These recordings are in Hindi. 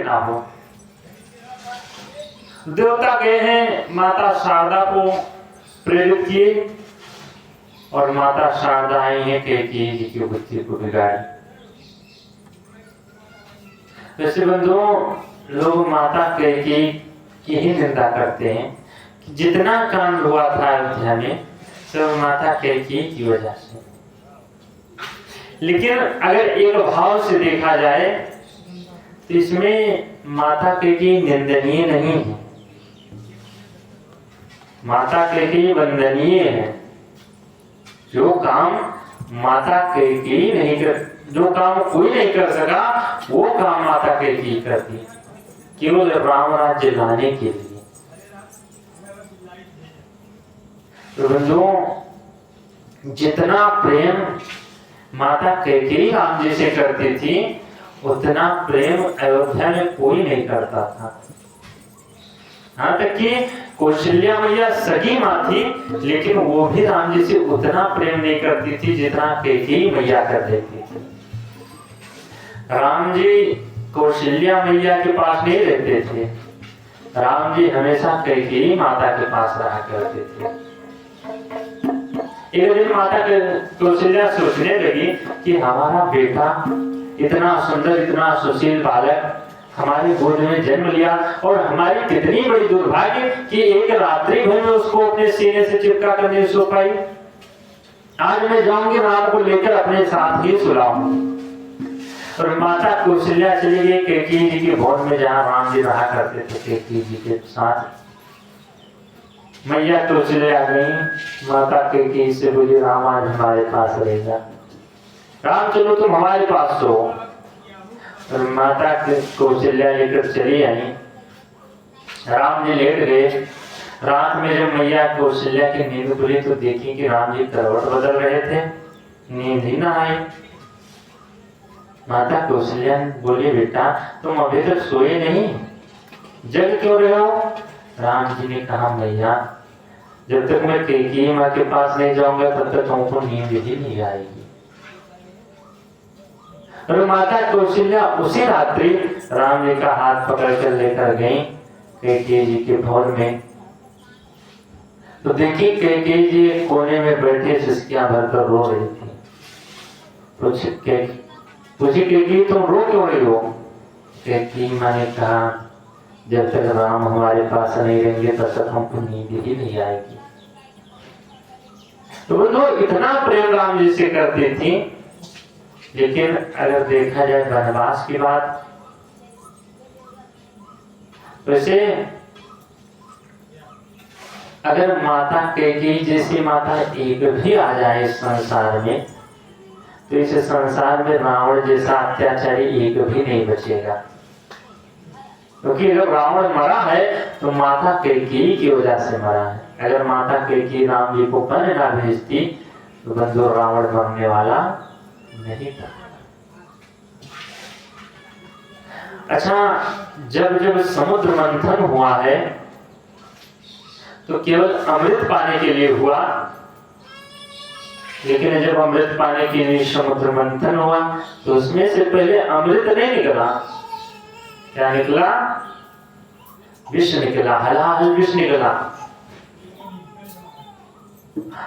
बेटा हो। देवता गए हैं, माता शारदा को प्रेरित किए और माता शारदा आई है कैकेयी जी की बुद्धि को बिगाड़ी। वैसे बंधुओं, लोग माता कैकेयी की ही निंदा करते हैं कि जितना कांड हुआ था अयोध्या में सब माता कैकेयी की वजह से। लेकिन अगर एक भाव से देखा जाए तो इसमें माता कैकेयी निंदनीय नहीं है, माता कैकेयी वंदनीय है। जो काम माता कैकेयी नहीं कर, जो काम कोई नहीं कर सका वो काम माता कैकेयी करती, केवल राम राज्य लाने के लिए। तो बंधुओं, जितना प्रेम माता कैकेयी राम जी से करती थी उतना प्रेम अयोध्या में कोई नहीं करता था। हाँ, तक कि कौशल्या मैया सगी माँ थी लेकिन वो भी राम जी से उतना प्रेम नहीं करती थी जितना कैकेयी मैया कर देती थी। राम जी कौशल्या मैया के पास नहीं रहते थे, राम जी हमेशा कैकेयी माता के पास रहा करते थे। एक दिन माता कौशल्या सोचने लगी कि हमारा बेटा इतना सुंदर, इतना सुशील बालक हमारे गोद में जन्म लिया और हमारी कितनी बड़ी दुर्भाग्य कि एक रात्रि भर में उसको अपने सीने से चिपका कर नहीं सो पाई। आज मैं जाऊंगी राम को लेकर अपने साथ ही सुलाऊंगी। और माता कौशल्या चली गई कैकेयी जी के भवन में जहां राम जी रहा करते थे कैकेयी जी के साथ। मैया कौशल्या गई, माता कैकेयी से बोली राम आज हमारे पास रहेगा, राम चलो तुम हमारे पास सो। और माता कौशल्या लेकर चली आई, राम जी लेट गए। रात में जब मैया कौशल्या की नींद खुली तो देखी कि राम जी करवट बदल रहे थे, नींद ही ना आई। माता कौशल्या बोली बेटा तुम अभी तक सोए नहीं, जग क्यों रहे हो? राम जी ने कहा मैया जब तक मैं कैकेयी माँ के पास नहीं जाऊंगा तब तक तुमको नींद ही नहीं आएगी। और माता कौशल्या उसी रात्रि राम जी का हाथ पकड़ कर लेकर गई कैकेयी जी के भवन में। तो देखी कैकेयी जी कोने में बैठे सिसकियां भरकर रो रही थी। पूछी कैकेयी तुम रो क्यों रही हो? कैकेयी माँ ने कहा जब तक राम हमारे पास नहीं रहेंगे तब तक हमको नींद ही नहीं आएगी। तो वो इतना प्रेम राम जी से करती थी। लेकिन अगर देखा जाए वनवास की बात, वैसे अगर माता कैकेयी जैसी माता एक भी आ जाए इस संसार में तो इस संसार में रावण जैसा अत्याचारी एक भी नहीं बचेगा। क्योंकि अगर रावण मरा है तो माता कैकेयी की वजह से मरा है। अगर माता कैकेयी राम जी को वन ना भेजती तो बंधु रावण मरने वाला नहीं था। अच्छा, जब जब समुद्र मंथन हुआ है तो केवल अमृत पाने के लिए हुआ, लेकिन जब अमृत पाने के लिए समुद्र मंथन हुआ तो उसमें से पहले अमृत नहीं निकला। क्या निकला? विष निकला, हलाहल विष निकला।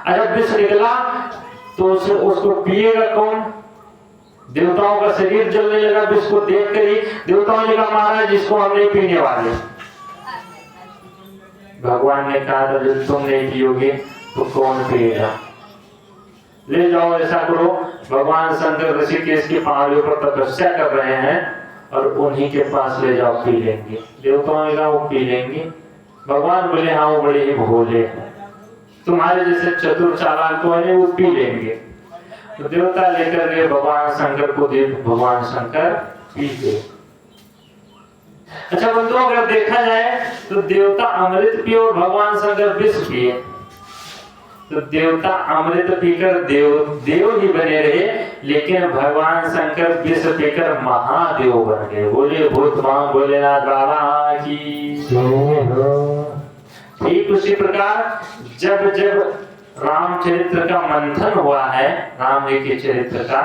अगर विष निकला तो उसको पिएगा कौन? देवताओं का शरीर जलने लगा विष को देख कर ही। देवताओं ने कहा महाराज जिसको हम नहीं पीने वाले। भगवान ने कहा था जब तुम नहीं पियोगे तो कौन पिएगा? ले जाओ, ऐसा करो, भगवान शंकर ऋषिकेश की पहाड़ियों पर तपस्या कर रहे हैं और उन्हीं के पास ले जाओ, पी लेंगे। देवताओं ने कहा वो पी लेंगे। भगवान बोले हाँ वो बड़े ही भोले हैं, तुम्हारे जैसे चतुर चालाक तो है वो पी लेंगे। तो देवता लेकर गए भगवान शंकर को, भगवान शंकर पी गए। अच्छा बंधुओं, अगर देखा जाए तो देवता अमृत पिए और भगवान शंकर विष पिए। तो देवता अमृत पीकर देव ही बने रहे, लेकिन भगवान शंकर विष पीकर महादेव बन गए। बोले भूतमान भोलेनाथ बाबा की। ठीक उसी प्रकार जब जब रामचरित्र का मंथन हुआ है, राम जी के चरित्र का,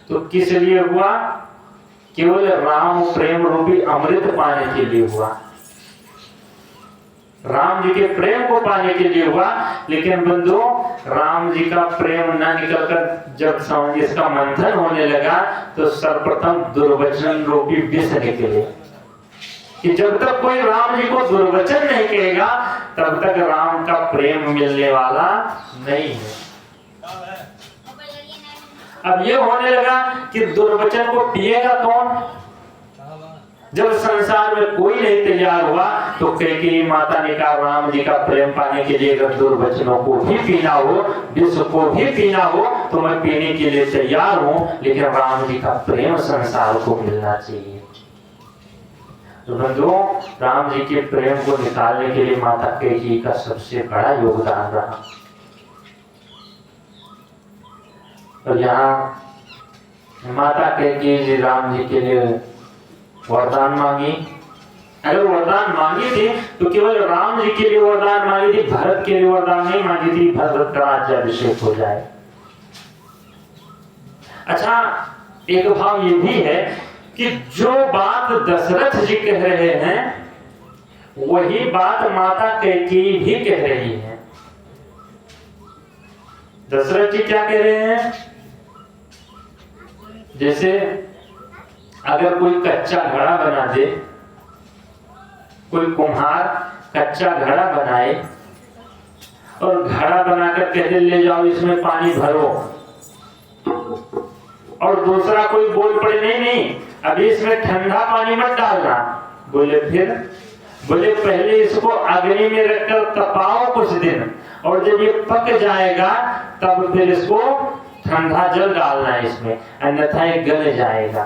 तो किस लिए हुआ? केवल राम प्रेम रूपी अमृत पाने के लिए हुआ, राम जी के प्रेम को पाने के लिए हुआ। लेकिन बंधु, राम जी का प्रेम न निकलकर जब इसका मंथन होने लगा तो सर्वप्रथम दुर्वचन रूपी विष निकले, कि जब तक कोई राम जी को दुर्वचन नहीं कहेगा तब तक राम का प्रेम मिलने वाला नहीं है। अब ये होने लगा कि दुर्वचन को पिएगा कौन? जब संसार में कोई नहीं तैयार हुआ तो कैकेयी माता ने कहा, राम जी का प्रेम पाने के लिए अगर दुर्वचनों को भी पीना हो, विष को भी पीना हो तो मैं पीने के लिए तैयार हूं, लेकिन राम जी का प्रेम संसार को मिलना चाहिए। तो बंधुओं, राम जी के प्रेम को निकालने के लिए माता कैकेयी का सबसे बड़ा योगदान रहा। और यहाँ माता कैकेयी जी राम जी के लिए वरदान मांगी। अगर वरदान मांगी थी तो केवल राम जी के लिए वरदान मांगी थी, भरत के लिए वरदान नहीं मांगी थी भरत का राज्याभिषेक हो जाए। अच्छा, एक भाव ये भी है कि जो बात दशरथ जी कह रहे हैं वही बात माता कैकेयी भी कह रही है। दशरथ जी क्या कह रहे हैं? जैसे अगर कोई कच्चा घड़ा बना दे, कोई कुम्हार कच्चा घड़ा बनाए और घड़ा बनाकर कह दे ले जाओ इसमें पानी भरो, और दूसरा कोई बोल पड़े नहीं नहीं अभी इसमें ठंडा पानी मत डालना, बोले फिर? बोले पहले इसको अग्नि में रखकर तपाओ कुछ दिन, और जब ये पक जाएगा तब फिर इसको ठंडा जल डालना है इसमें, अन्यथा ये गल जाएगा।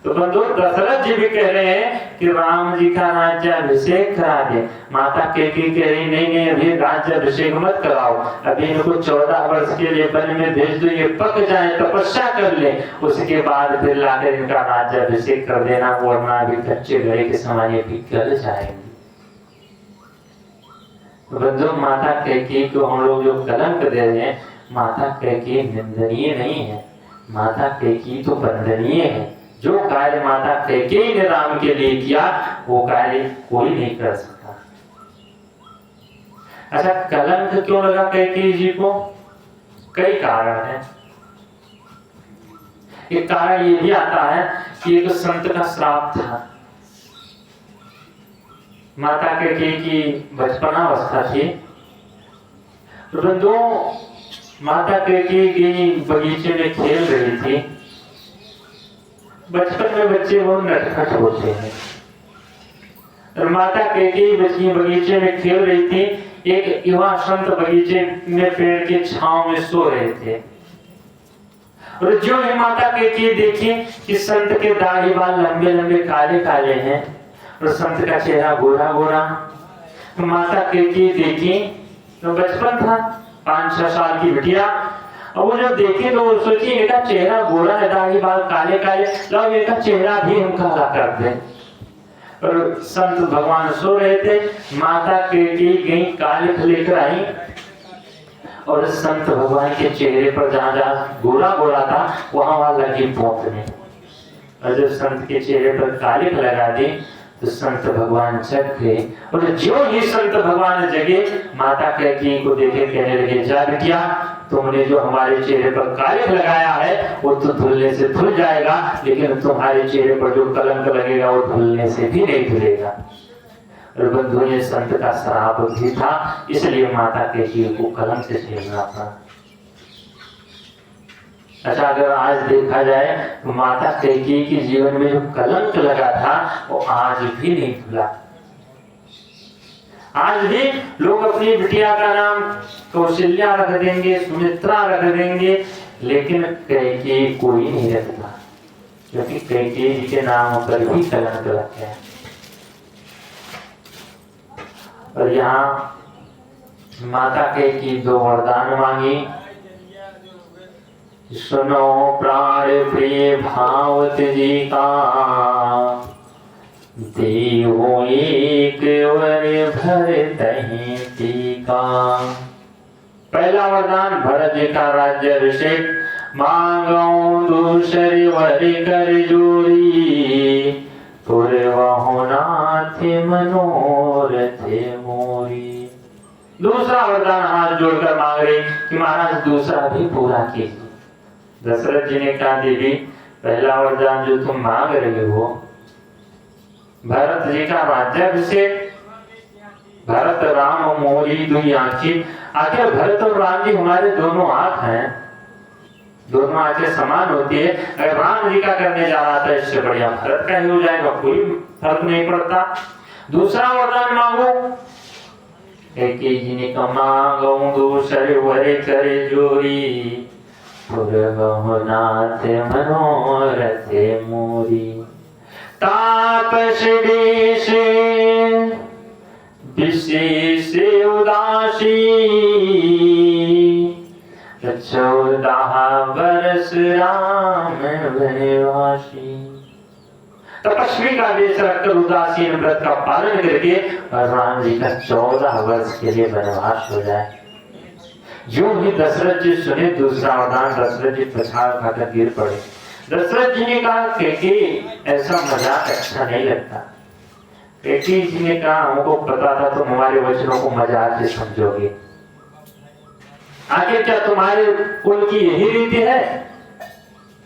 तो बंधु, दशरथ जी भी कह रहे हैं कि राम जी का राज्याभिषेक करा दे। माता कैकेयी कह रही नहीं नहीं अभी राज्याभिषेक मत कराओ, अभी इनको 14 वर्ष के लिए वन में भेज दो, ये पक जाए, तपस्या कर ले, उसके बाद फिर लाकर इनका राज्याभिषेक कर देना, वरना अभी कच्चे घड़े के समान ये भी गल जाएंगे। बंधु, माता कैकेयी को हम लोग जो कलंक दे रहे हैं, माता कैकेयी निंदनीय नहीं है, माता कैकेयी तो वंदनीय है। जो कार्य माता कैकेयी ने राम के लिए किया वो कार्य कोई नहीं कर सकता। अच्छा, कलंक क्यों लगा कैकेयी जी को? कई कारण है। एक कारण ये भी आता है कि एक संत का श्राप था। माता कैकेयी की बचपनावस्था थी, तो बंधु माता कैकेयी की बगीचे में खेल रही थी। बचपन में बच्चे बहुत नटखट होते हैं, और माता कैकेयी बगीचे में खेल रही थी। एक युवा संत बगीचे में पेड़ के छांव में सो रहे थे, और जो ही माता कैकेयी देखी कि संत के दाढ़ी बाल लंबे लंबे काले काले हैं और संत का चेहरा गोरा गोरा, तो माता कैकेयी देखी, तो बचपन था 5-6 साल की बिटिया, और वो जब देखे तो वो सोची इनका चेहरा गोरा है, दाढ़ी बाल काले काले, लो इनका चेहरा भी हम काला कर दें। और संत भगवान सो रहे थे, माता कैकेयी गई कालिख लेकर आई और संत भगवान के चेहरे पर जहां जहां गोरा गोरा था वहां लगी पोंछने, और जब संत के चेहरे पर कालिख लगा दी तो संत भगवान जग गए। और जो ही संत भगवान जगे, माता कैकेयी को देखे कहने लगे, जा बिटिया, तुमने जो हमारे चेहरे पर कालिख लगाया है वो तो धुलने से धुल जाएगा, लेकिन तुम्हारे चेहरे पर जो कलंक लगेगा वो धुलने से भी नहीं धुलेगा। और बंधु, ये संत का श्राप भी था, इसलिए माता कैकेयी को कलंक से झेलना पड़ा। अच्छा, अगर आज देखा जाए तो माता कैकेयी के जीवन में जो कलंक लगा था वो आज भी नहीं धुला। आज भी लोग अपनी बिटिया का नाम कौशल्या रख देंगे, सुमित्रा रख देंगे, लेकिन कैकेयी कोई नहीं रखता, क्योंकि कैकेयी जी के नाम पर भी कलंक लग गया। और यहाँ माता कैकेयी 2 वरदान मांगी। सुनो प्राण प्रिय भावत जी का, देवो एक वर भरतहि टीका। पहला वरदान भरत जी का राज्याभिषेक, मांगो दूसरे वर कर जोड़ी, पूर्वहु नाथ मनोरथ मोरी। दूसरा वरदान हाथ जोड़कर मांग रहे कि महाराज दूसरा भी पूरा कीजिए। दशरथ जी ने कहा देवी पहला वरदान जो तुम मांग रहे हो, भरत जी का राज्याभिषेक, भरत राम मोरी दुई आंखी। आखिर भरत और राम जी हमारे दोनों आंख हैं, दोनों आंखें समान होती है। अगर राम जी का करने जा रहा था इससे बढ़िया भरत का ही हो जाएगा, कोई फर्क नहीं पड़ता। दूसरा वरदान मांगो, एक जी ने कहा मांगो दूसरे वरे करे जोरी, पूर्वहु नाथ मनोरथ मोरी। तापस देश विशेष उदासी, 14 वर्ष राम वनवासी। तपस्वी का वेश रखकर उदासीन व्रत का पालन करके राम जी का 14 वर्ष के लिए वनवास हो जाए। जो ही दशरथ जी सुने दूसरा वरदान, दशरथ जी पछाड़ खाकर गिर पड़े। दशरथ जी ने कहा कि ऐसा मजाक अच्छा नहीं लगता। कैकेयी जी ने कहा हमको पता था तुम हमारे वचनों को मजाक से समझोगे, आखिर क्या तुम्हारे कुल की यही रीति है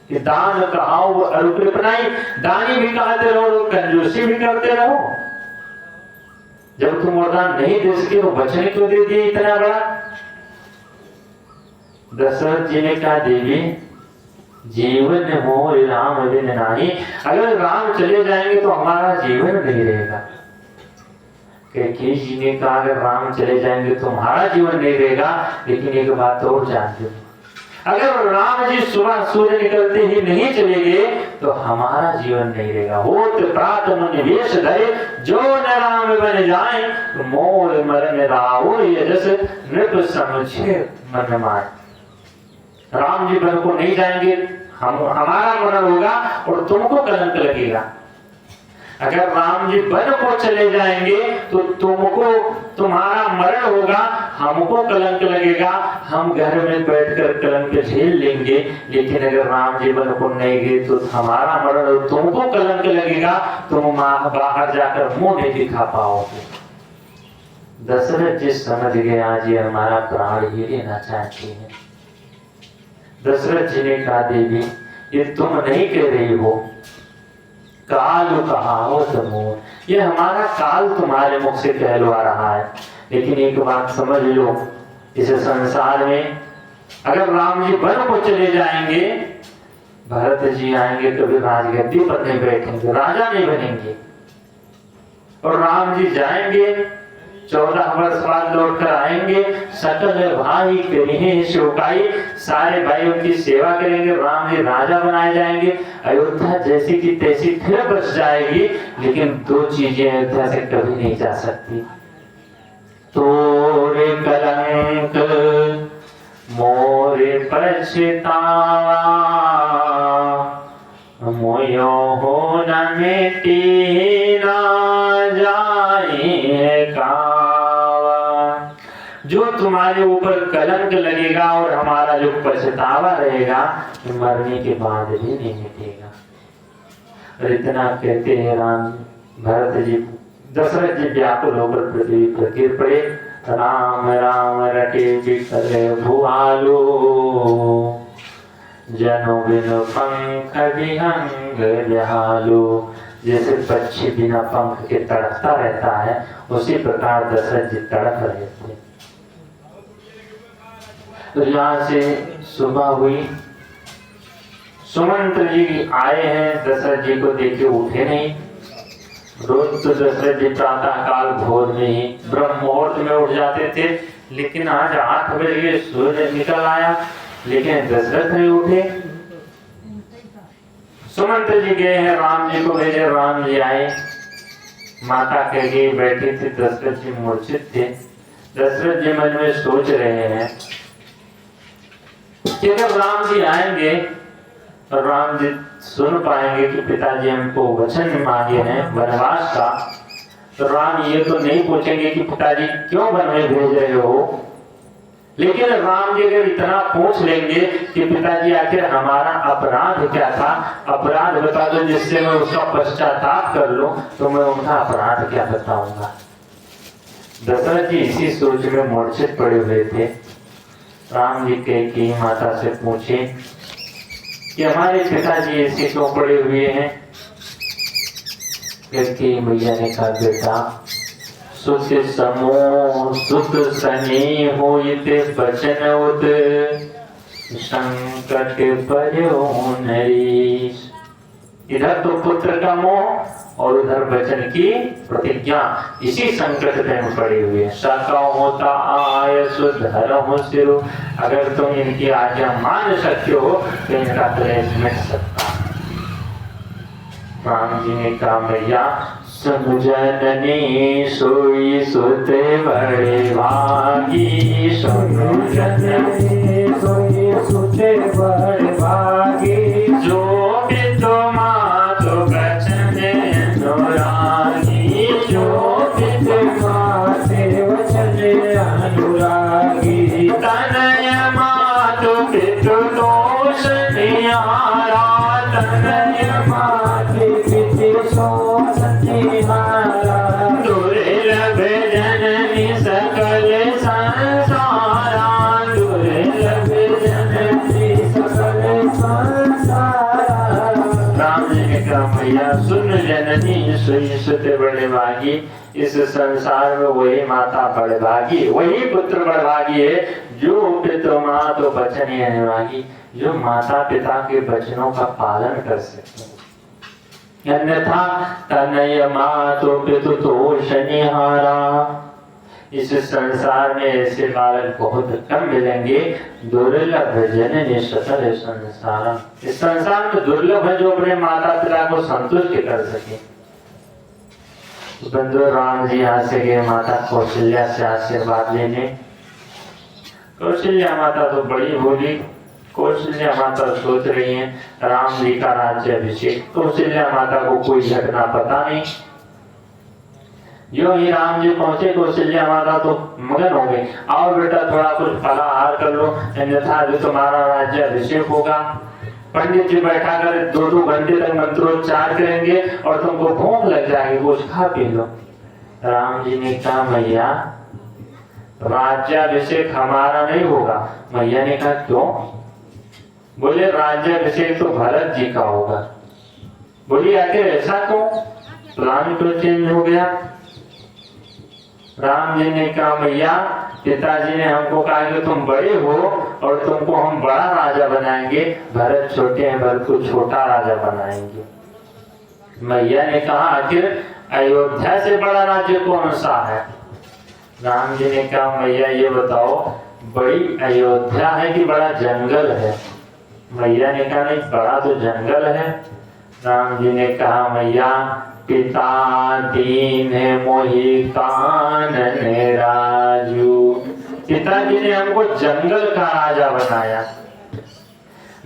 कि दान कहाओ और कृपणाई, दानी भी कहते रहो और कंजूसी भी करते रहो। जब तुम वरदान नहीं दे सके तो वचन क्यों दे दिए इतना बड़ा। दशरथ जी ने कहा देवी जीवन मोर राम बिन नाही, अगर राम चले जाएंगे तो हमारा जीवन नहीं रहेगा। कैकेयी जी ने कहा अगर राम चले जाएंगे तो हमारा जीवन नहीं रहेगा, लेकिन एक बात और जानते हो, अगर राम जी सुबह सूर्य निकलते ही नहीं चले गए तो हमारा जीवन नहीं रहेगा। होत प्रात मुनि वेश धरे, जो न राम बन जाए तो मोर मरन रावो यजस, नृप समझे मन माय। राम जी वन को नहीं जाएंगे, हमारा मरण होगा और तुमको कलंक लगेगा। अगर राम जी वन को चले जाएंगे तो तुमको तुम्हारा मरण होगा, हमको कलंक लगेगा, हम घर में बैठकर कलंक झेल लेंगे। लेकिन अगर राम जी वन को नहीं गए तो हमारा मरण और तुमको कलंक लगेगा, तुम बाहर जाकर मुंह नहीं दिखा पाओगे। दशरथ जी समझ गए आज ये हमारा प्राण ही लेना चाहते हैं। दशरथ जी ने कहा देवी ये तुम नहीं कह रही हो, काल कहाओ तमोर, ये हमारा काल तुम्हारे मुख से कहलवा रहा है। लेकिन एक बात समझ लो, इस संसार में अगर राम जी वन को चले जाएंगे, भरत जी आएंगे कभी राजगद्दी पर नहीं बैठेंगे, राजा नहीं बनेंगे। और राम जी जाएंगे 14 वर्ष बाद लौट कर आएंगे, सकल भाई करेंगे शोकाई, सारे भाइयों की सेवा करेंगे, राम जी राजा बनाए जाएंगे। अयोध्या जैसी की तैसी फिर बच जाएगी, लेकिन दो चीजें अयोध्या से कभी नहीं जा सकती, तोरे कलंक मोरे पछतावा, मोयो हो न मिटी ना जाए कावा। जो तुम्हारे ऊपर कलंक लगेगा और हमारा जो पछतावा रहेगा मरने के बाद भी नहीं मिटेगा। और इतना कहते हैं राम भरत जी, दशरथ जी व्याकुल होकर पृथ्वी पर गिर पड़े। राम राम रटे बिकर भुआलो, जनो बिनु पंख विहंग जहालो। जैसे पक्षी बिना पंख के तड़पता रहता है, उसी प्रकार दशरथ जी तड़प रहे थे। तो यहाँ से सुबह हुई, सुमंत जी आए हैं, दशरथ जी को देखे उठे नहीं। रोज तो दशरथ जी प्रातः काल भोर में ही ब्रह्म मुहूर्त में उठ जाते थे, लेकिन आज 8 बजे सूर्य निकल आया, लेकिन दशरथ नहीं उठे। सुमंत जी गए हैं, राम जी को भेजे, राम जी आए, माता कह गई बैठी थी, दशरथ जी मूर्छित थे। दशरथ जी मन में सोच रहे हैं कि अगर राम जी आएंगे और राम जी सुन पाएंगे कि पिताजी हमको वचन मांगे हैं वनवास का, तो राम ये तो नहीं पूछेंगे कि पिताजी क्यों वन में भेज रहे हो, लेकिन राम जी अगर इतना पूछ लेंगे कि पिताजी आखिर हमारा अपराध क्या था, अपराध बता दो जिससे मैं उसका पश्चाताप कर लूं, तो मैं उनका अपराध क्या बताऊंगा। दशरथ जी इसी सोच में मूर्छित पड़े हुए थे। राम जी कैकेयी माता से पूछे कि हमारे पिताजी ऐसे क्यों पड़े हुए हैं। कैकेयी मैया ने कहा, बेटा सुत समो सुत सनी होइते बचन उत संकट पर्यो नरीश। इधर तो पुत्र का मोह और उधर वचन की प्रतिज्ञा, इसी संकट में पड़े हुए। सका होता आय सुधर सिरु, अगर तुम इनकी आज्ञा मान सकते हो तो इनका क्लेश मिट सकता। राम जी ने कहा, मैया सुन जननी सोई सुते बड़े भागी, सुनो जननी सोई सुते बड़े भागी, जो भी तुम्हारो बचन अनुरागी, जो भी तुम्हारे वचन अनुरागी, तनय मातु पितु दोष निहारा, तनय मातु पितु दोष निहारा, दुर्लभ जननी सकल संसारा, दुर्लभ जननी सकल संसारा। राम जी ने कहा, मैया सुन जननी सोई सुत बड़े भागी, इस संसार में वही माता बड़भागी, वही पुत्र बड़भागी है जो पितु मातु वचन अनुरागी, जो माता पिता के वचनों का पालन कर सकते हैं। अन्यथा तनय मातु पितु दोष निहारा, इस संसार में ऐसे बालक बहुत कम मिलेंगे। दुर्लभ जननी सकल संसारा, इस संसार में दुर्लभ है जो अपने माता पिता को संतुष्ट कर सके। बंधु राम जी यहाँ से गए माता कौशल्या से आशीर्वाद लेने। कौशल्या माता तो बड़ी भोली। कौशल्या माता सोच रही हैं राम जी का राज्य अभिषेक। कौशल्या माता को कोई घटना पता नहीं। जो ही राम जी पहुंचे कौशल्या माता तो मगन हो गई। आओ बेटा थोड़ा कुछ फलाहार कर लो, अन्यथा जो तुम्हारा राज्य अभिषेक होगा। पंडित जी बैठा कर 2-2 घंटे तक मंत्रोच्चार करेंगे और तुमको भूख लग जाएगी, कुछ खा पी लो। राम जी ने कहा, मैया राज्याभिषेक हमारा नहीं होगा। मैया ने कहा, क्यों? बोले राज्याभिषेक तो भरत जी का होगा। बोली आखिर ऐसा क्यों? प्लान क्यों चेंज हो गया? राम जी ने कहा, मैया पिताजी ने हमको कहा कि तुम बड़े हो और तुमको हम बड़ा राजा बनाएंगे, भरत छोटे हैं, भरत को छोटा राजा बनाएंगे। मैया ने कहा, आखिर अयोध्या से बड़ा राज्य कौन सा है? राम जी ने कहा, मैया ये बताओ बड़ी अयोध्या है कि बड़ा जंगल है? मैया ने कहा, नहीं बड़ा तो जंगल है। राम जी ने कहा, मैया पिता दीन मोहि कानन राजू, पिताजी ने हमको जंगल का राजा बनाया।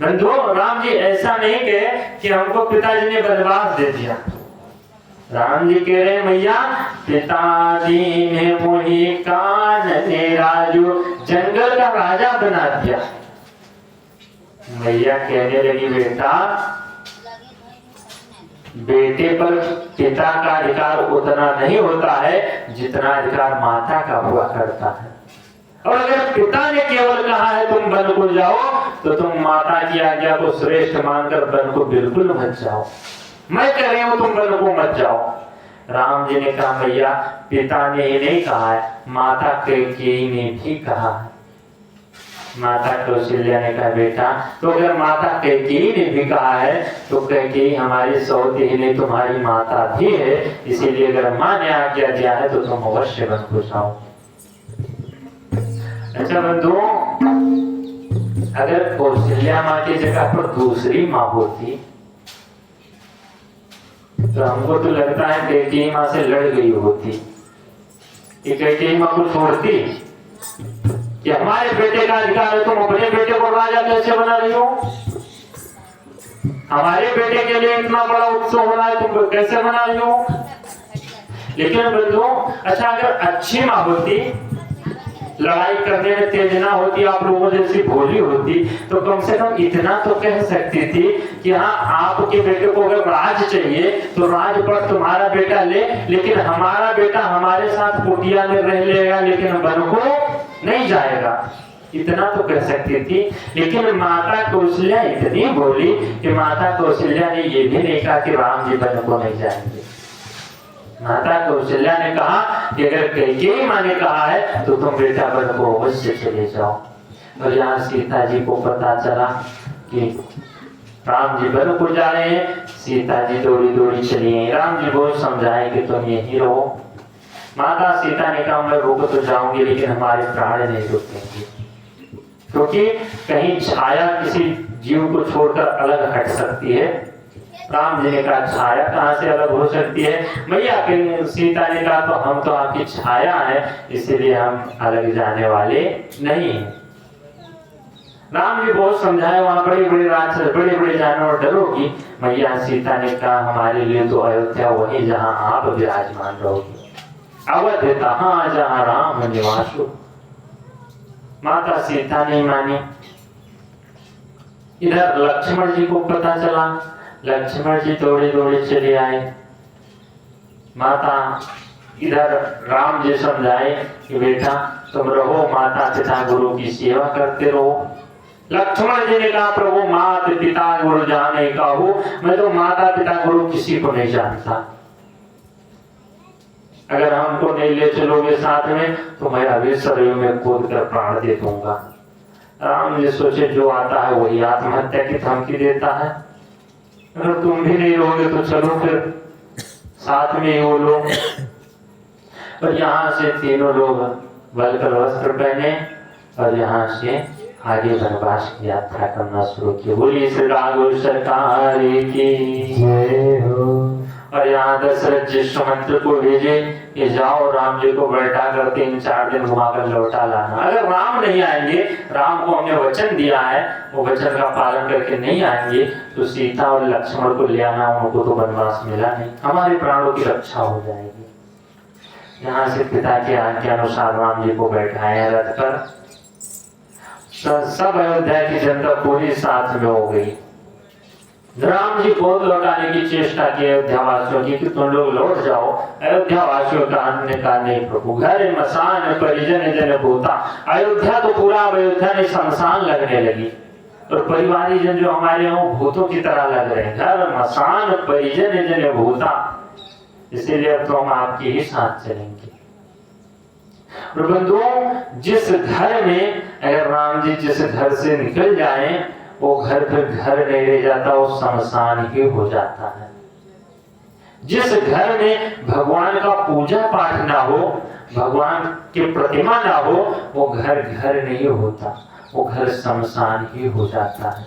बंधु राम जी ऐसा नहीं कहे कि हमको पिताजी ने बनवास दे दिया। राम जी कह रहे मैया पिता दीन मोहि कानन राजू, जंगल का राजा बना दिया। मैया कहने लगी, बेटे पर पिता का अधिकार उतना नहीं होता है जितना अधिकार माता का हुआ करता है। और अगर पिता ने केवल कहा है तुम वन को जाओ, तो तुम माता की आज्ञा को श्रेष्ठ मानकर वन को बिल्कुल मत जाओ। मैं कह रही हूं तुम वन को मत जाओ। राम जी ने कहा, मैया पिता ने ही नहीं कहा है, माता कैकेयी ने भी कहा है। माता कौशल्या ने कहा, बेटा तो अगर माता कैकेयी ने भी कहा है तो कैकेयी हमारी सौतेली तुम्हारी माता भी है, इसीलिए अगर माँ ने आज्ञा दिया है तो तुम अवश्य वन को जाओ। अच्छा बंधु, अगर कौशल्या माँ की जगह पर दूसरी माँ होती तो हमको तो लगता है कैकेयी माँ से लड़ गई होती कि कैकेयी माँ को छोड़ती कि हमारे बेटे का अधिकार है, तुम अपने बेटे को राजा कैसे बना रही हो? हमारे बेटे के लिए इतना बड़ा उत्सव हो रहा है, तुम कैसे बना रही हो? लेकिन बंधुओं, अच्छा अगर अच्छी माँ होती लड़ाई करने में तेज ना होती, आप लोगों जैसी भोली होती, तो कम से कम इतना तो कह सकती थी कि हाँ, आपके बेटे को अगर राज चाहिए तो राज पर तुम्हारा बेटा ले, लेकिन हमारा बेटा हमारे साथ कुटिया में रह लेगा, लेकिन वन को नहीं जाएगा। इतना तो कह सकती थी। लेकिन माता कौशल्या इतनी बोली कि माता कौशल्या ने ये भी नहीं कहा कि राम जी वन को नहीं जाएंगे। माता कौशल्या ने कहा कि अगर कैकेयी माँ ने कहा है तो तुम बेटा वन को अवश्य चले जाओ। और यहाँ सीता जी को पता चला कि राम जी वन को जा रहे हैं। सीता जी दौड़ी दौड़ी चली गई। राम जी बहुत समझाए कि तुम यहीं रहो। माता सीता ने कहा मैं रुक तो जाऊंगी, लेकिन हमारे प्राण नहीं रुकेंगे, क्योंकि कहीं छाया किसी जीव को छोड़कर अलग हट सकती है। राम जी ने कहा छाया कहाँ से अलग हो सकती है मैया? सीता ने कहा तो हम तो आपकी छाया है, इसीलिए हम अलग जाने वाले नहीं हैं। राम जी बहुत समझाए, वहां बड़े बड़े राक्षस, बड़े बड़े जानवर डरोगी। मैया सीता ने कहा हमारे लिए तो अयोध्या वही जहाँ आप विराजमान रहोगे, अवध तहाँ जहाँ राम निवास हो। माता सीता नहीं मानी। इधर लक्ष्मण जी को पता चला। लक्ष्मण जी दौड़े दौड़े चले आए। माता इधर राम जी समझाए कि बेटा तुम रहो, माता पिता गुरु की सेवा करते रहो। लक्ष्मण जी ने कहा प्रभु माता पिता गुरु जाने का हो, मैं तो माता पिता गुरु किसी को नहीं जानता। अगर हमको नहीं ले चलोगे साथ में तो मैं अभी सरयू में कूद कर प्राण दे दूंगा। राम जी सोचे जो आता है वही आत्महत्या की धमकी देता है। अगर तुम भी नहीं रहोगे तो चलो फिर साथ में ही वो लोग। और यहाँ से तीनों लोग बलकर वस्त्र पहने और यहाँ से आगे वनवास की यात्रा करना शुरू की। बोली श्री राघव सरकार की जय हो। और यहाँ दशरथ जी सुमंत्र को भेजे कि जाओ राम जी को बैठा कर 3-4 दिन घुमाकर लौटा लाना। अगर राम नहीं आएंगे, राम को हमने वचन दिया है, वो वचन का पालन करके नहीं आएंगे तो सीता और लक्ष्मण को ले आना, उनको तो वनवास मिला नहीं, हमारे प्राणों की रक्षा हो जाएगी। यहाँ से पिता के आज्ञा अनुसार राम जी को बैठाए रथ पर। सब अयोध्या की जनता पूरी साथ में हो गई। राम जी बहुत लौटाने की चेष्टा की अयोध्या वासियों की कि तुम लोग लौट जाओ। अयोध्या वासियों का अन्य का नहीं प्रभु, घर मसान परिजन जन भूता। अयोध्या तो पूरा अयोध्या ने शमशान लगने लगी और परिवारी जन जो हमारे यहाँ भूतों की तरह लग रहे हैं। घर मसान परिजन जन भूता, इसीलिए अब तो हम आपके ही साथ चलेंगे। और बंधुओं, जिस घर में अगर राम जी जिस घर से निकल जाएं वो घर फिर घर नहीं रह जाता, वो शमशान ही हो जाता है। जिस घर में भगवान का पूजा पाठ ना हो, भगवान की प्रतिमा ना हो, वो घर घर नहीं होता, वो घर शमशान ही हो जाता है।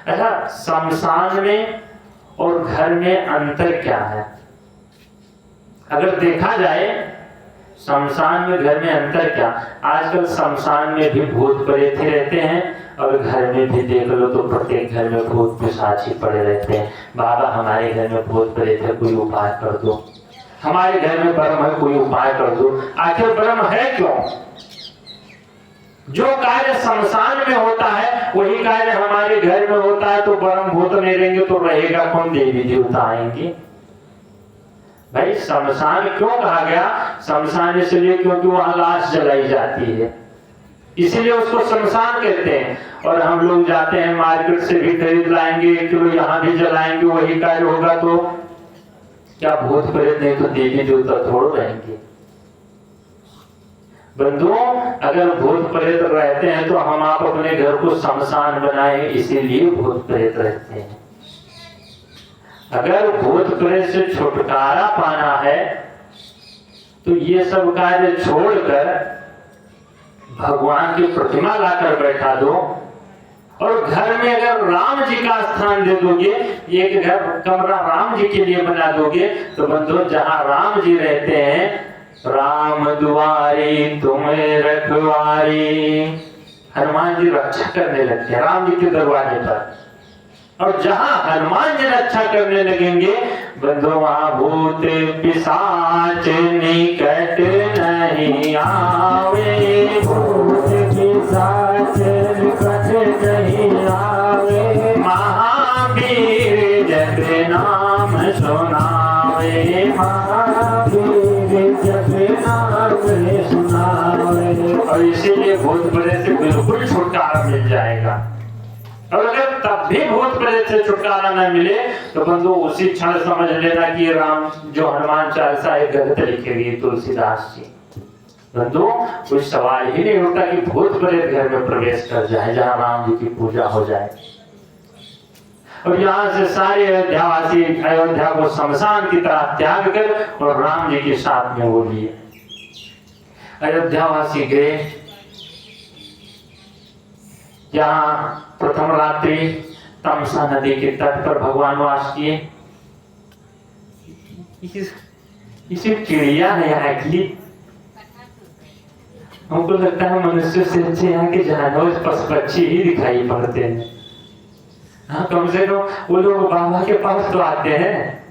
अच्छा, शमशान में और घर में अंतर क्या है? अगर देखा जाए शमशान में घर में अंतर क्या? आजकल शमशान में भी भूत प्रेत रहते हैं और घर में भी देख लो तो प्रत्येक घर में भूत पिशाच ही पड़े रहते हैं। बाबा हमारे घर में भूत प्रेत है, कोई उपाय कर दो। हमारे घर में ब्रह्म है, कोई उपाय कर दो। आखिर ब्रह्म है क्यों? जो कार्य शमशान में होता है वही कार्य हमारे घर में होता है, तो ब्रह्म भूत नहीं रहेंगे तो रहेगा कौन? देवी देवता आएंगे। भाई शमशान क्यों कहा गया? शमशान इसलिए क्योंकि वहां लाश जलाई जाती है, इसीलिए उसको शमशान कहते हैं। और हम लोग जाते हैं मार्केट से भी खरीद लाएंगे, 1 किलो यहाँ भी जलाएंगे, वही कार्य होगा तो क्या भूत प्रेत नहीं तो देवी देवता थोड़े रहेंगे। बंधुओं, अगर भूत प्रेत रहते हैं तो हम आप अपने घर को शमशान बनाए, इसीलिए भूत प्रेत रहते हैं। अगर भूत प्रेत से छुटकारा पाना है तो ये सब कार्य छोड़कर भगवान की प्रतिमा लाकर बैठा दो और घर में अगर राम जी का स्थान दे दोगे, एक घर कमरा राम जी के लिए बना दोगे, तो बंधुओं जहां राम जी रहते हैं, राम दुआरी तुम्हें रखवारी, हनुमान जी रक्षा करने लगते हैं राम जी के दरवाजे पर। और जहां हनुमान जी रक्षा करने लगेंगे बंधु वहां भूत पिशाच निकट नहीं आवे, भूत पिशाच निकट नहीं आवे, महावीर जब नाम सुनावे, महावीर जब नाम सुनावे। और इसीलिए भूत प्रेत से बिल्कुल छुटकारा मिल जाएगा। और अगर तब भी भूत प्रेत से छुटकारा न मिले तो बंधु उसी क्षण समझ लेना कि राम जो हनुमान चालीसा है गलत लिखी गई तुलसीदास जी। बंधु कोई सवाल ही नहीं होता कि भूत प्रेत घर में प्रवेश कर जाए जहां राम जी की पूजा हो जाए। और यहाँ से सारे अयोध्यावासी अयोध्या को शमशान की तरह त्याग कर और राम जी के साथ में वो लिए। अयोध्यावासी गए, यहाँ प्रथम रात्रि तमसा नदी के तट पर भगवान वास किए। इसे चिड़िया है यहाँ की, हमको लगता है मनुष्य से अच्छे यहाँ के जानवर पशु पक्षी ही दिखाई पड़ते हैं। हाँ, कम से कम वो लोग बाबा के पास तो आते हैं।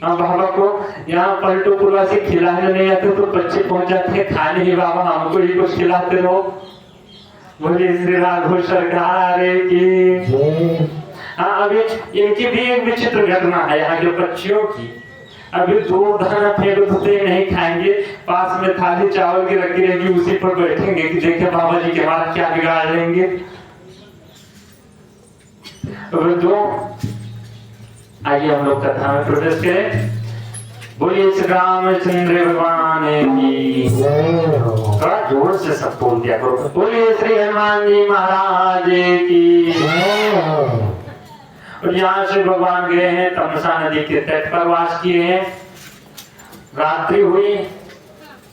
हाँ, बाबा को यहाँ पलटूपुरवा से खिलाने नहीं आते तो बच्चे पहुंच जाते हैं खाने ही, बाबा हमको ही कुछ खिलाते रहो। बोले श्री राघव सरकार की। हाँ, अभी इनकी भी एक विचित्र घटना है यहाँ के पक्षियों की। अभी दूर दाना फेंक देते नहीं खाएंगे, पास में थाली चावल की रखी रहेगी, उसी पर बैठेंगे कि देखे बाबा जी के बाद क्या बिगाड़ लेंगे। तो आइए हम लोग कथा में प्रवेश करें। बोलिए श्री रामचंद्र भगवान की। थोड़ा जोर से सब बोल दिया करो। बोलिए श्री हनुमान जी महाराज की। और यहाँ से भगवान गए हैं तमसा नदी के तट पर वास किए हैं। रात्रि हुई,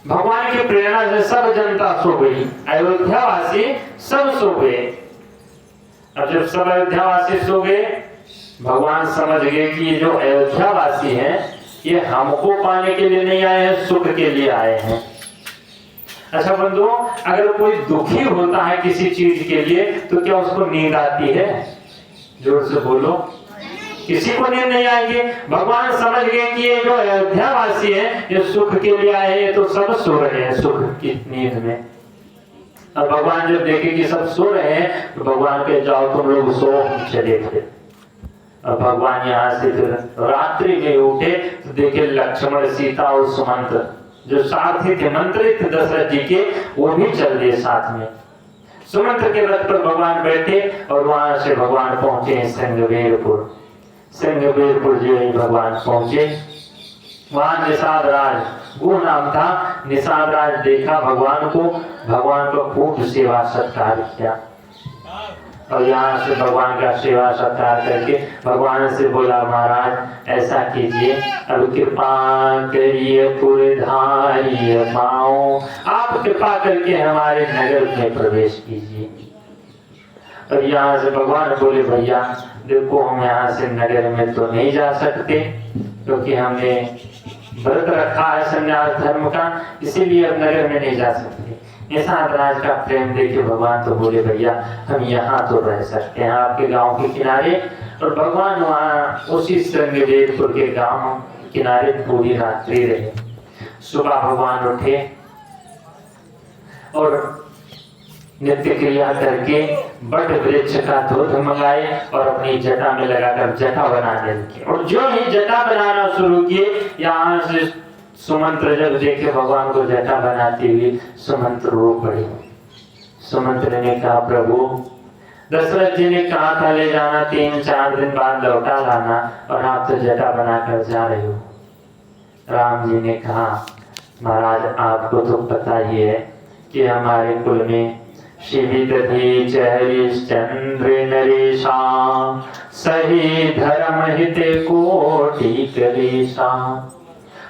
भगवान की प्रेरणा से सब जनता सो गई, अयोध्यावासी सब सो गए। अब जब सब अयोध्यावासी सो गए, भगवान समझ गए कि ये जो अयोध्यावासी हैं ये हमको पाने के लिए नहीं आए हैं, सुख के लिए आए हैं। अच्छा बंधुओं, अगर कोई दुखी होता है किसी चीज के लिए तो क्या उसको नींद आती है? जोर से बोलो। किसी को नींद नहीं आएगी। भगवान समझ गए कि ये जो अयोध्यावासी हैं ये सुख के लिए आए हैं, तो सब सो रहे हैं सुख की नींद में। और भगवान जब देखे कि सब सो रहे हैं तो भगवान के जाओ तुम लोग सो, चले थे। और भगवान यहाँ से फिर रात्रि में उठे तो देखे लक्ष्मण सीता और सुमंत्र जो सारथी थे मंत्रित दशरथ जी के, वो भी चल दिए साथ में। सुमंत्र के रथ पर भगवान बैठे और वहां से भगवान पहुंचे सिंहवेरपुर। सिंहवेरपुर जो भगवान पहुंचे, वहां निषाद राज वो नाम था। निषाद राज देखा भगवान को, भगवान को खूब सेवा सत्कार किया। और यहाँ से भगवान का सेवा सत्कार करके भगवान से बोला महाराज ऐसा कीजिए, अब कृपा करिए पुरधारिय पाओ, आप कृपा करके हमारे नगर में प्रवेश कीजिए। और यहाँ से भगवान बोले भैया देखो हम यहाँ से नगर में तो नहीं जा सकते क्योंकि हमने व्रत रखा है संन्यास धर्म का, इसीलिए अब नगर में नहीं जा सकते। निषाद राज का प्रेम देखे भगवान तो बोले भैया हम यहाँ तो रह सकते हैं आपके गांव के किनारे। और भगवान वहाँ उसी सिंहवेरपुर के गांव किनारे पूरी रात्रि रहे। सुबह भगवान उठे और नित्य क्रिया करके बट वृक्ष का दूध मंगाए और अपनी जटा में लगाकर जटा बनाने लगे। और जो ही जटा बनाना शुरू किए, यहाँ से सुमंत्र जब देखे भगवान को जटा बनाती हुई, सुमंत्र रो पड़े। सुमंत्र ने कहा प्रभु दशरथ जी ने कहा था ले जाना, 3-4 दिन बाद लौटा लाना, और आप तो जटा बनाकर जा रहे हो। राम जी ने कहा महाराज आपको तो पता ही है कि हमारे कुल में शिवी दधी चहरिश्चंद्र नरेशा सही धर्म हित कोटि कलेशा।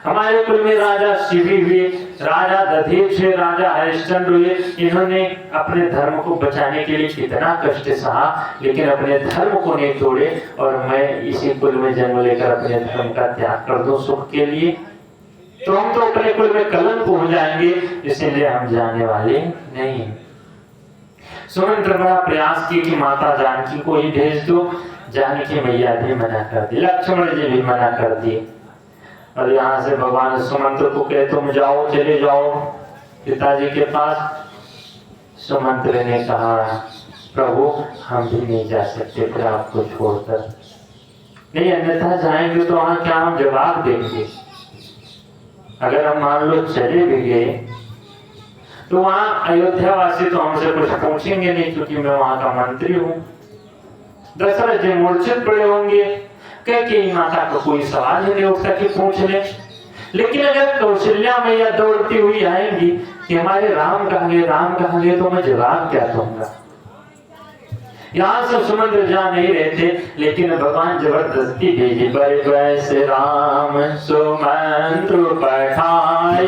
हमारे कुल में राजा शिवी हुए, राजा दधीच हुए, राजा हरिश्चंद्र हुए। इन्होंने अपने धर्म को बचाने के लिए कितना कष्ट सहा लेकिन अपने धर्म को नहीं तोड़े, और मैं इसी कुल में जन्म लेकर अपने धर्म का त्याग कर दूं सुख के लिए, तो हम तो अपने कुल में कलंक हो जाएंगे, इसीलिए हम जाने वाले नहीं। सुमंत्र बड़ा प्रयास की कि माता जानकी को ही भेज दो। जानकी मैया भी मना कर दी, लक्ष्मण जी भी मना कर दिए। और यहाँ से भगवान सुमंत्र को कहे तुम जाओ, चले जाओ पिताजी के पास। सुमंत्र ने कहा प्रभु हम भी नहीं जा सकते फिर आपको छोड़कर, नहीं अन्यथा जाएंगे तो वहां क्या हम जवाब देंगे। अगर हम मान लो चले भी गए तो वहां अयोध्या वासी तो हमसे कुछ पूछेंगे नहीं, क्योंकि मैं वहां का मंत्री हूं। दशरथ जी मूर्छित पड़े होंगे, कैकेयी माता को कोई सवाल ही नहीं उठता कि पूछ ले। लेकिन अगर कौशल्या मैया दौड़ती हुई आएंगी कि हमारे राम कहाँ गए, राम कहाँ गए, तो मैं जवाब क्या दूंगा। यहाँ से सुमंत्र जा नहीं रहे थे, लेकिन भगवान जबरदस्ती भेजे। बरबस राम सुमंत्र पठाए,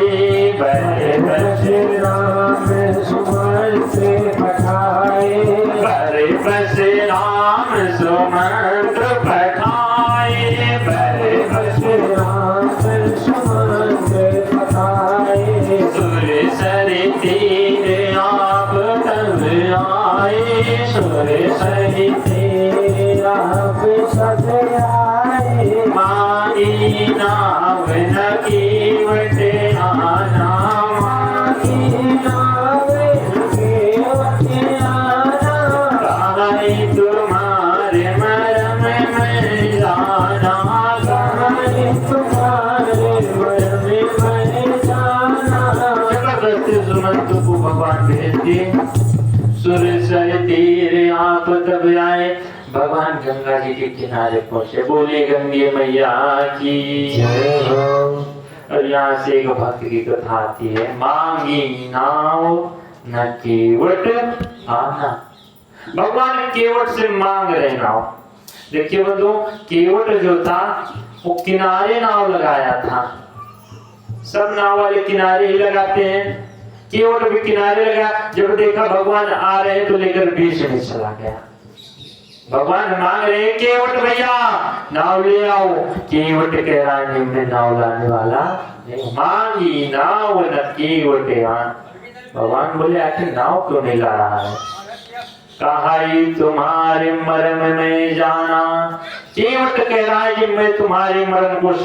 बरबस राम सुमंत्र पठाए, बरबस राम सुमंत्र पठाए, बरबस राम सुमंत्र पठाए। सुर सर तीर आप तब आए, सुर सर तीर आप सब आए। माई नाव न कीवट आना, माई नाव न कीवट आना। गाय तुम्हारे मरम में जाना, गाय तुम्हारे मरम में जाना। जबरदस्ती सुमंत्र को भगवान भेज दिए। सुर सर तीर आप तब आए। भगवान गंगा जी के किनारे पहुंचे, बोले गंगे मैया की जय हो। और यहाँ से एक भक्त की कथा आती है, मांगी नाव न केवट आना। भगवान केवट से मांग रहे नाव। देखिए बंधु, केवट जो था वो किनारे नाव लगाया था। सब नाव वाले किनारे ही लगाते हैं, केवट भी किनारे लगा। जब देखा भगवान आ रहे तो लेकर बीच में चला गया। भगवान मांग रहे केवट भैया नाव ले आओ। केवट कह रहा है मैं नाव लाने वाला नहीं, मांगी नाव न केवट आन। भगवान बोले आखिर नाव क्यों नहीं ला रहा है। कहा तुम्हारे मर्म में जाना। केवट कह रहा है कि मैं तुम्हारे मर्म को